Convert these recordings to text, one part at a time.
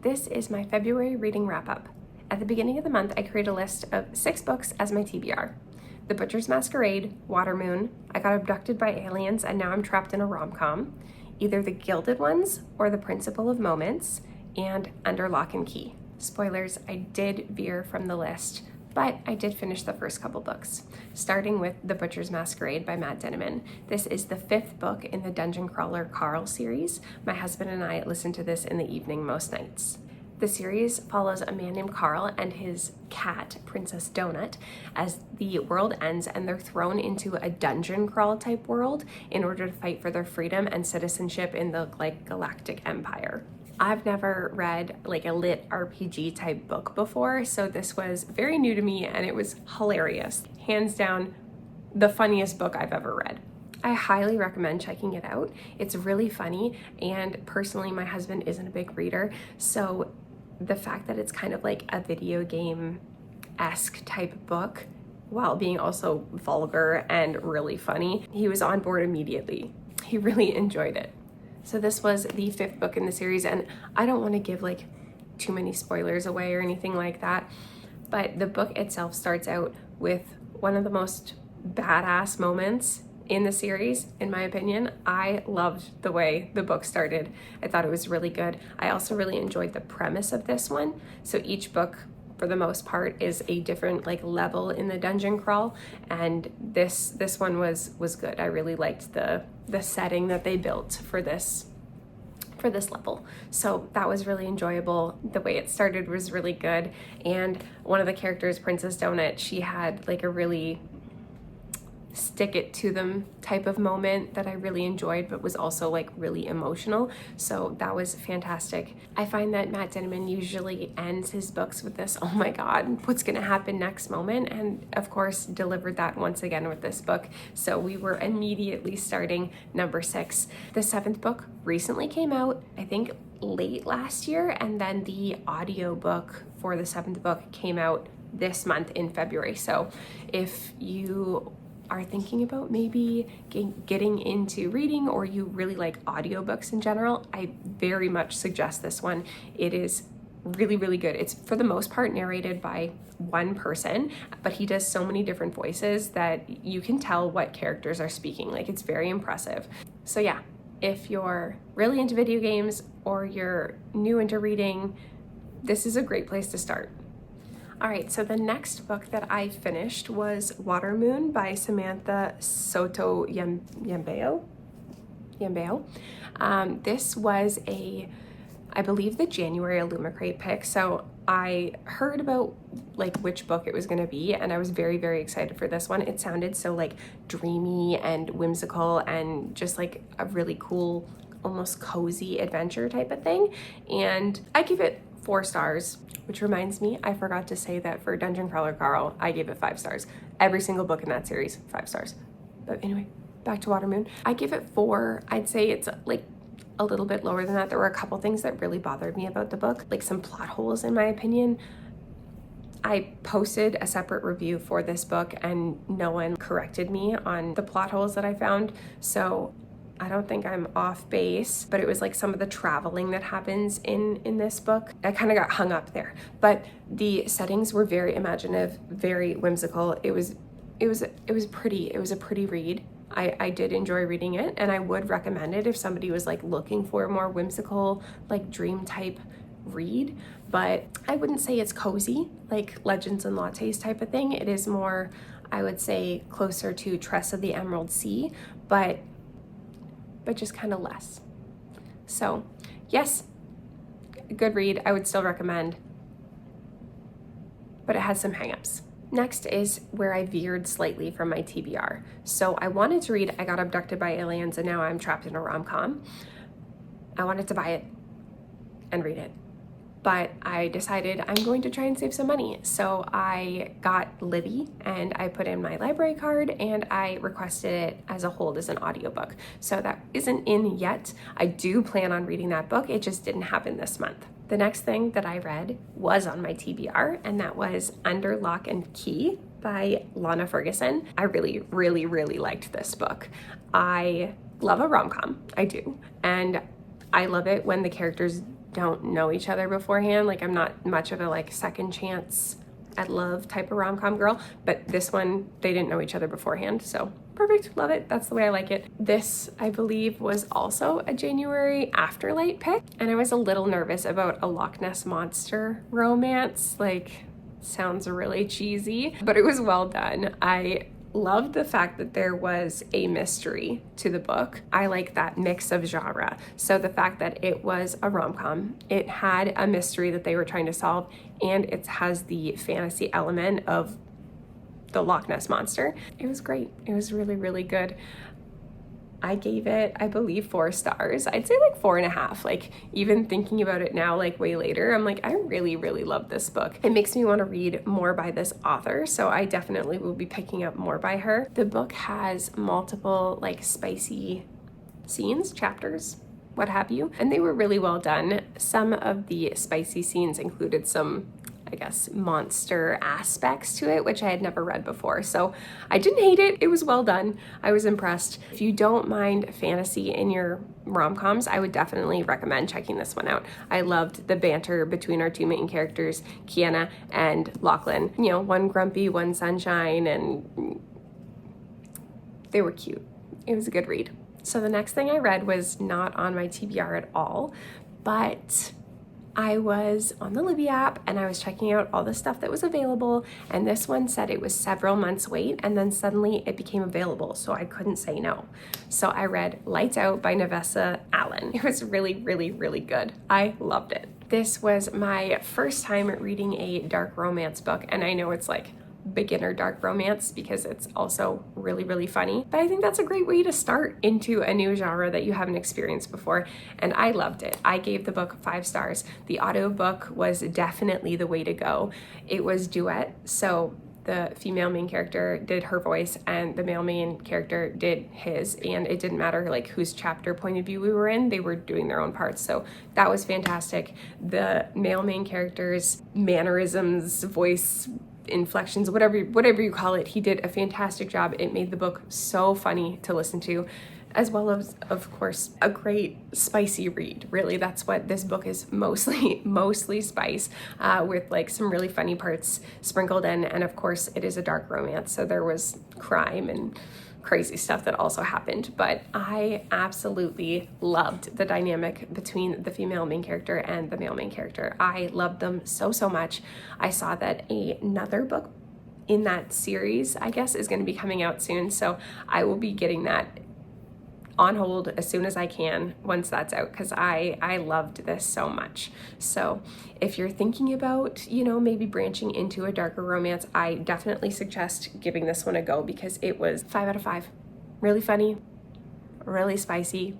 This is my February reading wrap-up. At the beginning of the month, I create a list of 6 books as my TBR. The Butcher's Masquerade, Watermoon, I Got Abducted by Aliens and Now I'm Trapped in a Rom-Com, either the Gilded ones or The Principle of Moments, and Under Lock and Key. Spoilers, I did veer from the list, but I did finish the first couple books, starting with The Butcher's Masquerade by Matt Dinniman. This is the 5th book in the Dungeon Crawler Carl series. My husband and I listen to this in the evening most nights. The series follows a man named Carl and his cat, Princess Donut, as the world ends and they're thrown into a dungeon crawl type world in order to fight for their freedom and citizenship in the galactic empire. I've never read a lit RPG type book before, so this was very new to me and it was hilarious. Hands down, the funniest book I've ever read. I highly recommend checking it out. It's really funny, and personally, my husband isn't a big reader, so the fact that it's kind of like a video game-esque type book while being also vulgar and really funny, he was on board immediately. He really enjoyed it. So this was the 5th book in the series, and I don't want to give too many spoilers away or anything like that, but the book itself starts out with one of the most badass moments in the series, in my opinion. I loved the way the book started. I thought it was really good. I also really enjoyed the premise of this one. So each book, for the most part, is a different level in the dungeon crawl, and this one was good. I really liked the setting that they built for this level. So that was really enjoyable. The way it started was really good, and one of the characters, Princess Donut, she had a really stick it to them type of moment that I really enjoyed, but was also really emotional. So that was fantastic. I find that Matt Dinniman usually ends his books with this, oh my God, what's gonna happen next moment? And of course delivered that once again with this book. So we were immediately starting number 6. The 7th book recently came out, I think late last year, and then the audiobook for the 7th book came out this month in February. So if you are thinking about maybe getting into reading, or you really like audiobooks in general, I very much suggest this one. It is really, really good. It's for the most part narrated by one person, but he does so many different voices that you can tell what characters are speaking. It's very impressive. So yeah, if you're really into video games or you're new into reading, this is a great place to start. All right, so the next book that I finished was Watermoon by Samantha Sotto Yambao. This was I believe the January Illumicrate pick. So I heard about which book it was gonna be, and I was very, very excited for this one. It sounded so dreamy and whimsical and just a really cool, almost cozy adventure type of thing. And I give it 4 stars. Which reminds me, I forgot to say that for Dungeon Crawler Carl, I gave it 5 stars. Every single book in that series, 5 stars. But anyway, back to Watermoon. I give it 4. I'd say it's a little bit lower than that. There were a couple things that really bothered me about the book, some plot holes in my opinion. I posted a separate review for this book and no one corrected me on the plot holes that I found. So I don't think I'm off base, but it was some of the traveling that happens in this book. I kind of got hung up there, but the settings were very imaginative, very whimsical. It was pretty. It was a pretty read. I did enjoy reading it, and I would recommend it if somebody was looking for a more whimsical, dream type read. But I wouldn't say it's cozy, Legends and Lattes type of thing. It is more, I would say, closer to Tress of the Emerald Sea, but just kind of less. So yes, good read. I would still recommend, but it has some hangups. Next is where I veered slightly from my TBR. So I wanted to read I Got Abducted by Aliens and Now I'm Trapped in a Rom-Com. I wanted to buy it and read it, but I decided I'm going to try and save some money. So I got Libby and I put in my library card and I requested it as a hold as an audiobook. So that isn't in yet. I do plan on reading that book. It just didn't happen this month. The next thing that I read was on my TBR, and that was Under Lock and Key by Lana Ferguson. I really, really, really liked this book. I love a rom-com, I do. And I love it when the characters don't know each other beforehand. Like I'm not much of a like second chance at love type of rom-com girl, but this one, they didn't know each other beforehand. So perfect, love it. That's the way I like it. This, I believe, was also a January Afterlight pick. And I was a little nervous about a Loch Ness Monster romance. Like, sounds really cheesy, but it was well done. I loved the fact that there was a mystery to the book. I like that mix of genre. So the fact that it was a rom-com, it had a mystery that they were trying to solve, and it has the fantasy element of the Loch Ness Monster. It was great. It was really, really good. I gave it, I believe, 4 stars. I'd say like 4.5. Like even thinking about it now, like way later, I'm like, I really, really love this book. It makes me want to read more by this author. So I definitely will be picking up more by her. The book has multiple like spicy scenes, chapters, what have you, and they were really well done. Some of the spicy scenes included some, I guess, monster aspects to it, which I had never read before. So I didn't hate it. It was well done. I was impressed. If you don't mind fantasy in your rom-coms, I would definitely recommend checking this one out. I loved the banter between our 2 main characters, Kiana and Lachlan. You know, one grumpy, one sunshine, and they were cute. It was a good read. So the next thing I read was not on my TBR at all, but I was on the Libby app and I was checking out all the stuff that was available, and this one said it was several months wait, and then suddenly it became available, so I couldn't say no. So I read Lights Out by Navessa Allen. It was really, really, really good. I loved it. This was my first time reading a dark romance book, and I know it's like beginner dark romance because it's also really, really funny, but I think that's a great way to start into a new genre that you haven't experienced before, and I loved it. I gave the book 5 stars. The audiobook was definitely the way to go. It was duet, so the female main character did her voice and the male main character did his, and it didn't matter like whose chapter point of view we were in, they were doing their own parts, so that was fantastic. The male main character's mannerisms, voice inflections, whatever you call it, he did a fantastic job. It made the book so funny to listen to, as well as, of course, a great spicy read. Really, that's what this book is, mostly spice, with like some really funny parts sprinkled in, and of course it is a dark romance, so there was crime and crazy stuff that also happened, but I absolutely loved the dynamic between the female main character and the male main character. I loved them so much. I saw that another book in that series, I guess, is going to be coming out soon, so I will be getting that on hold as soon as I can once that's out, because I loved this so much. So if you're thinking about, you know, maybe branching into a darker romance, I definitely suggest giving this one a go, because it was 5 out of 5. Really funny, really spicy.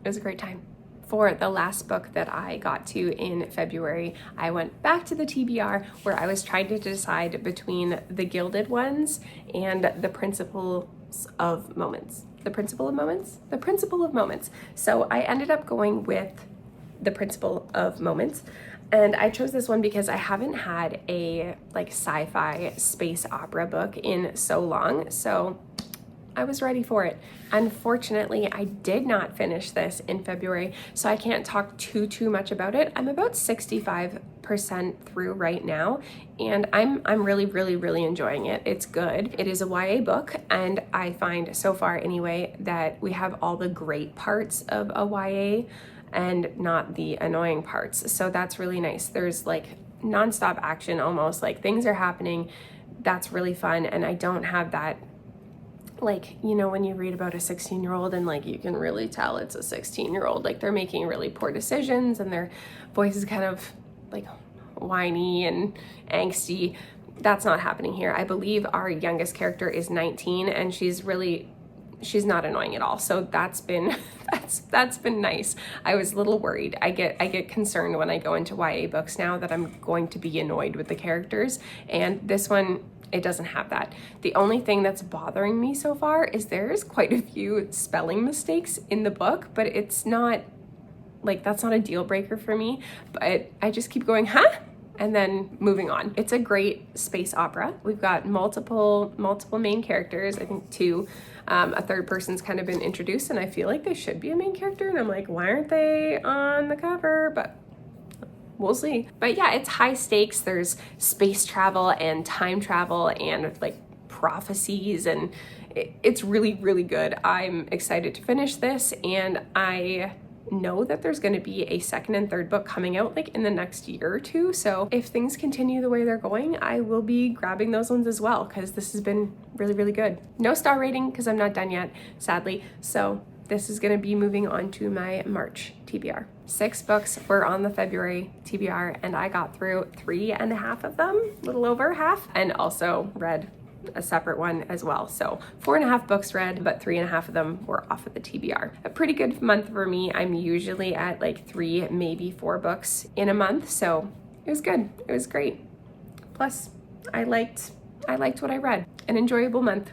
It was a great time. For the last book that I got to in February, I went back to the TBR where I was trying to decide between the Gilded ones and the Principles of Moments. The Principle of Moments? The Principle of Moments. So I ended up going with the Principle of Moments, and I chose this one because I haven't had a like sci-fi space opera book in so long, so I was ready for it. Unfortunately, I did not finish this in February, so I can't talk too much about it. I'm about 65% through right now, and I'm really enjoying it. It's good. It is a YA book, and I find so far anyway that we have all the great parts of a YA and not the annoying parts. So that's really nice. There's like nonstop action almost, like things are happening. That's really fun, and I don't have that, like, you know, when you read about a 16-year-old and like you can really tell it's a 16-year-old, like they're making really poor decisions and their voice is kind of like whiny and angsty. That's not happening here. I believe our youngest character is 19 and she's not annoying at all. So that's been that's been nice. I was a little worried. I get concerned when I go into YA books now that I'm going to be annoyed with the characters, and this one, it doesn't have that. The only thing that's bothering me so far is there's quite a few spelling mistakes in the book, but it's not like, that's not a deal breaker for me, but I just keep going, huh? and then moving on. It's a great space opera. We've got multiple main characters, I think two. A third person's kind of been introduced, and I feel like they should be a main character, and I'm like, why aren't they on the cover? But we'll see. But yeah, it's high stakes. There's space travel and time travel and like prophecies, and it's really, really good. I'm excited to finish this, and I know that there's going to be a second and third book coming out like in the next year or two. So if things continue the way they're going, I will be grabbing those ones as well, because this has been really, really good. No star rating because I'm not done yet, sadly. So this is going to be moving on to my March TBR. 6 books were on the February TBR, and I got through 3.5 of them, a little over half, and also read a separate one as well. So 4.5 books read, but 3.5 of them were off of the TBR. A pretty good month for me. I'm usually at like 3, maybe 4 books in a month. So it was good. It was great. Plus I liked what I read. An enjoyable month.